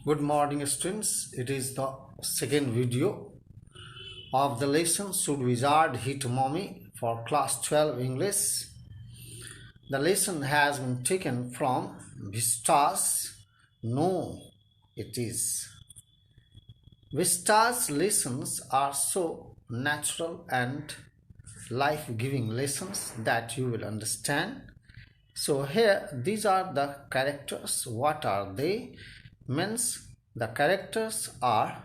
Good morning, students. It is the second video of the lesson Should Wizard Hit Mommy for class 12 English. The lesson has been taken from Vista's No, it is. Vista's lessons are so natural and life-giving lessons that you will understand. So here these are the characters. What are they? Means the characters are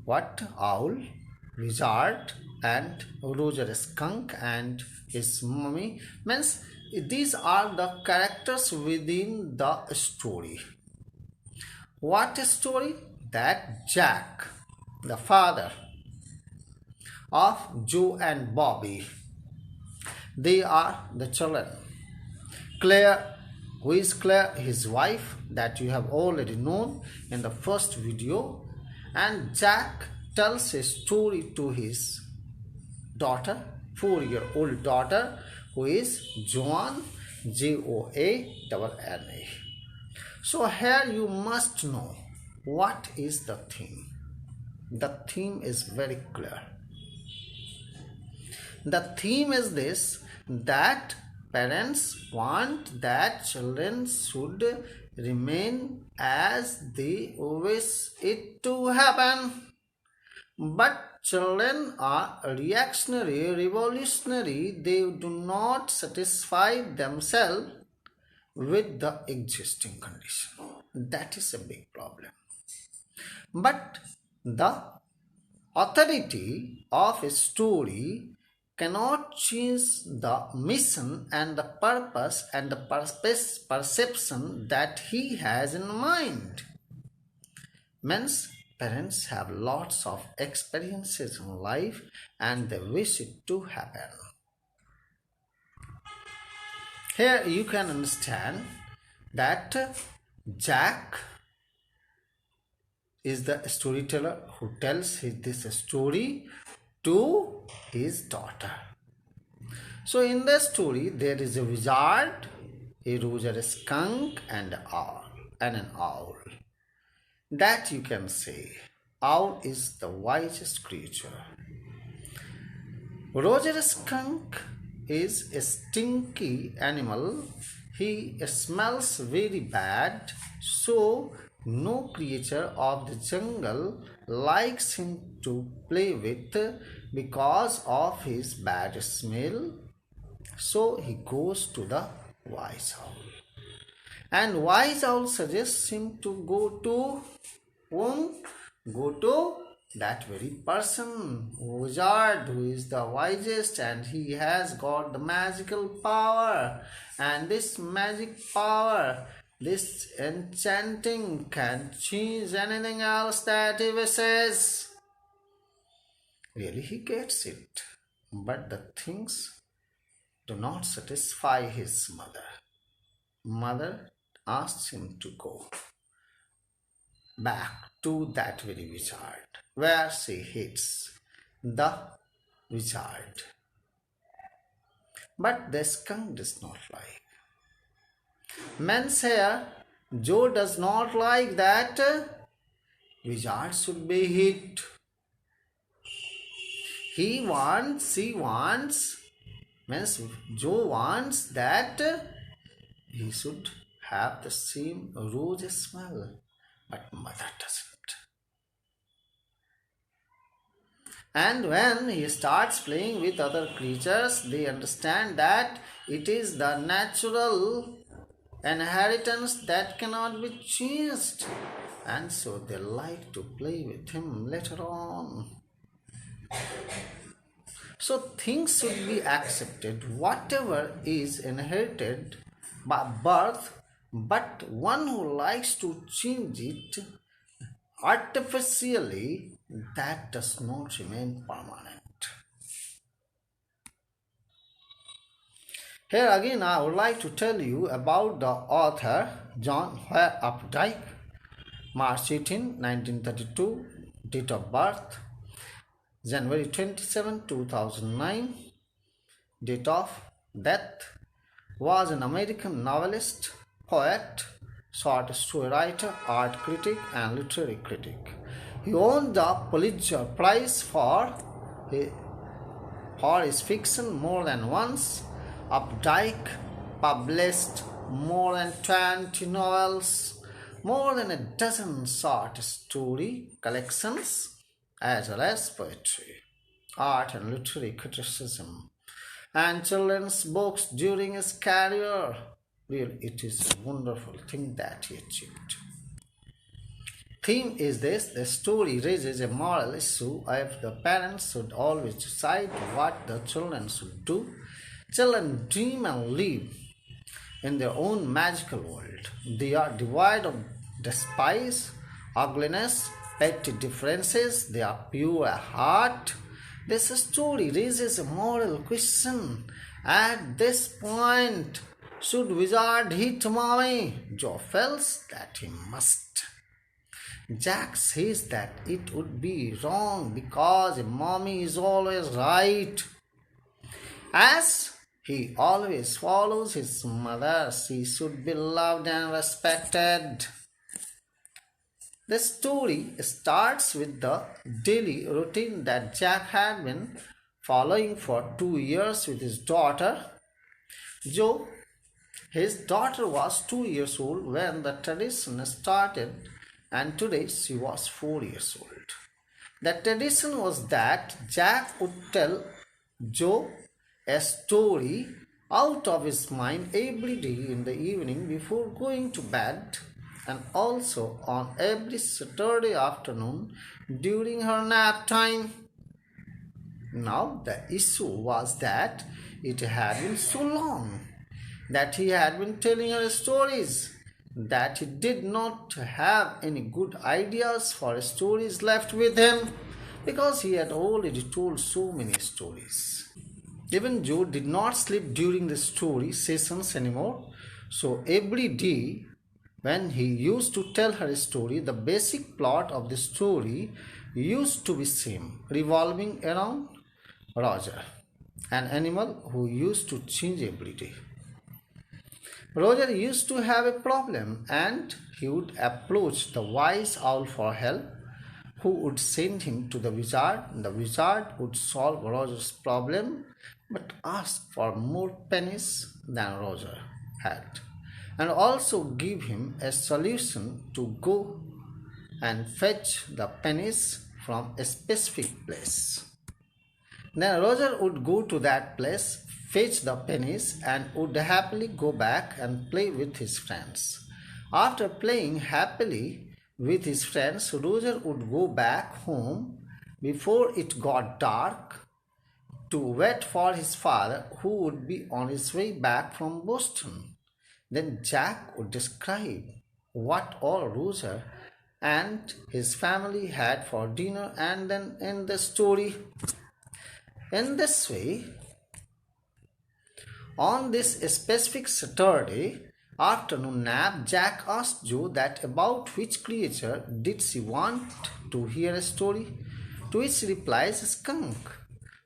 what? Owl, wizard, and Roger skunk and his mummy. Means these are the characters within the story. What story? That Jack, the father of Joe and Bobby, they are the children. Claire, who is Claire? His wife, that you have already known in the first video. And Jack tells a story to his daughter, 4-year-old daughter, who is Joanne, Joanna. So here you must know what is the theme. The theme is very clear. The theme is this, that parents want that children should remain as they wish it to happen. But children are reactionary, revolutionary. They do not satisfy themselves with the existing condition. That is a big problem. But the authority of a story cannot change the mission and the purpose and the perception that he has in mind. Means parents have lots of experiences in life and they wish it to happen. Here you can understand that Jack is the storyteller who tells this story to his daughter. So in the story there is a wizard, a Roger skunk, and an owl. That you can say. Owl is the wisest creature. Roger skunk is a stinky animal. He smells very bad, so no creature of the jungle likes him to play with because of his bad smell. So he goes to the wise owl. And wise owl suggests him to go to whom? Go to that very person, wizard, who is the wisest, and he has got the magical power. And this magic power, this enchanting, can change anything else that he wishes. Really, he gets it. But the things do not satisfy his mother. Mother asks him to go back to that very wizard, where she hates the wizard. But the skunk does not like. Men's hair, Joe does not like that wizard should be hit. Joe wants that he should have the same rose smell, but mother doesn't. And when he starts playing with other creatures, they understand that it is the natural inheritance that cannot be changed. And so they like to play with him later on. So things should be accepted, whatever is inherited by birth, but one who likes to change it artificially, that does not remain permanent. Here again I would like to tell you about the author John Updike, March 18, 1932, date of birth January 27, 2009, date of death, was an American novelist, poet, short story writer, art critic, and literary critic. He won the Pulitzer Prize for his fiction more than once. Updike published more than 20 novels, more than a dozen short story collections, as well as poetry, art and literary criticism, and children's books during his career. Really, it is a wonderful thing that he achieved. Theme is this: the story raises a moral issue if the parents should always decide what the children should do. Children dream and live in their own magical world. They are devoid of despise, ugliness, petty differences. They are pure at heart. This story raises a moral question. At this point, should wizard hit mommy? Joe feels that he must. Jack says that it would be wrong because a mommy is always right. As he always follows his mother, she should be loved and respected. The story starts with the daily routine that Jack had been following for 2 years with his daughter, Jo. His daughter was 2 years old when the tradition started, and today she was 4 years old. The tradition was that Jack would tell Jo a story out of his mind every day in the evening before going to bed, and also on every Saturday afternoon during her nap time. Now the issue was that it had been so long that he had been telling her stories that he did not have any good ideas for stories left with him because he had already told so many stories. Even Joe did not sleep during the story sessions anymore, so every day when he used to tell her a story, the basic plot of the story used to be same, revolving around Roger, an animal who used to change every day. Roger used to have a problem and he would approach the wise owl for help, who would send him to the wizard. The wizard would solve Roger's problem but ask for more pennies than Roger had, and also give him a solution to go and fetch the pennies from a specific place. Then Roger would go to that place, fetch the pennies, and would happily go back and play with his friends. After playing happily with his friends, Roger would go back home before it got dark to wait for his father, who would be on his way back from Boston. Then Jack would describe what all Roger and his family had for dinner and then end the story. In this way, on this specific Saturday afternoon nap, Jack asked Jo that about which creature did she want to hear a story, to which she replies skunk.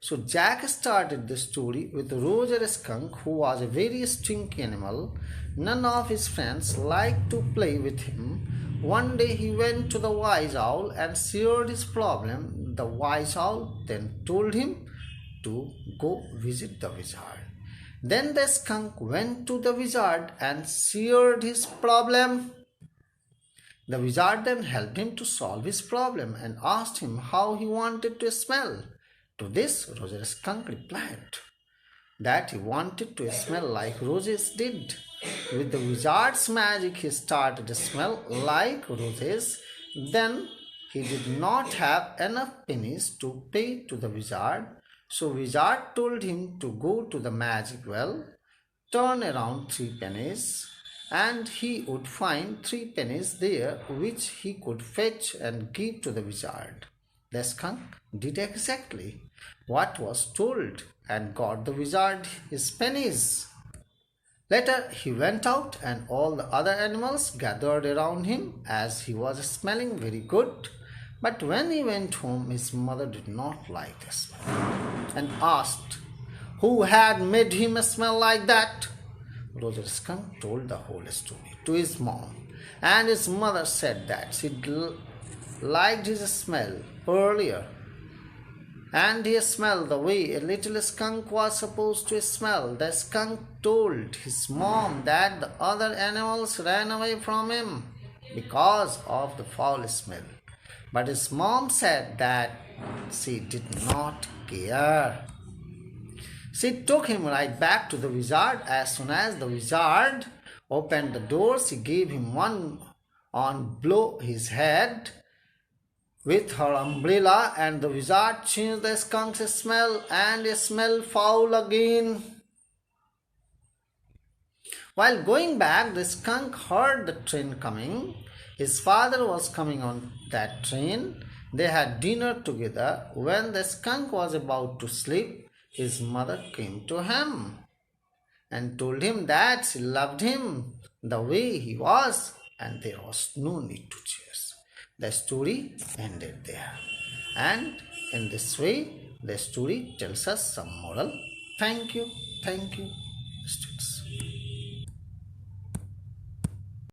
So Jack started the story with Roger Skunk, who was a very stinky animal. None of his friends liked to play with him. One day he went to the wise owl and shared his problem. The wise owl then told him to go visit the wizard. Then the skunk went to the wizard and shared his problem. The wizard then helped him to solve his problem and asked him how he wanted to smell. To this, Roger Skunk replied that he wanted to smell like roses did. With the wizard's magic, he started to smell like roses. Then he did not have enough pennies to pay to the wizard. So wizard told him to go to the magic well, turn around 3 pennies, and he would find 3 pennies there which he could fetch and give to the wizard. The skunk did exactly what was told and got the wizard his pennies. Later he went out and all the other animals gathered around him as he was smelling very good. But when he went home, his mother did not like the smell and asked who had made him smell like that. Roger Skunk told the whole story to his mom, and his mother said that she liked his smell earlier, and he smelled the way a little skunk was supposed to smell. The skunk told his mom that the other animals ran away from him because of the foul smell. But his mom said that she did not care. She took him right back to the wizard. As soon as the wizard opened the door, she gave him one on blow his head with her umbrella, and the wizard changed the skunk's smell, and it smelled foul again. While going back, the skunk heard the train coming. His father was coming on that train. They had dinner together. When the skunk was about to sleep, his mother came to him and told him that she loved him the way he was, and there was no need to chase. The story ended there. And in this way, the story tells us some moral. Thank you, students.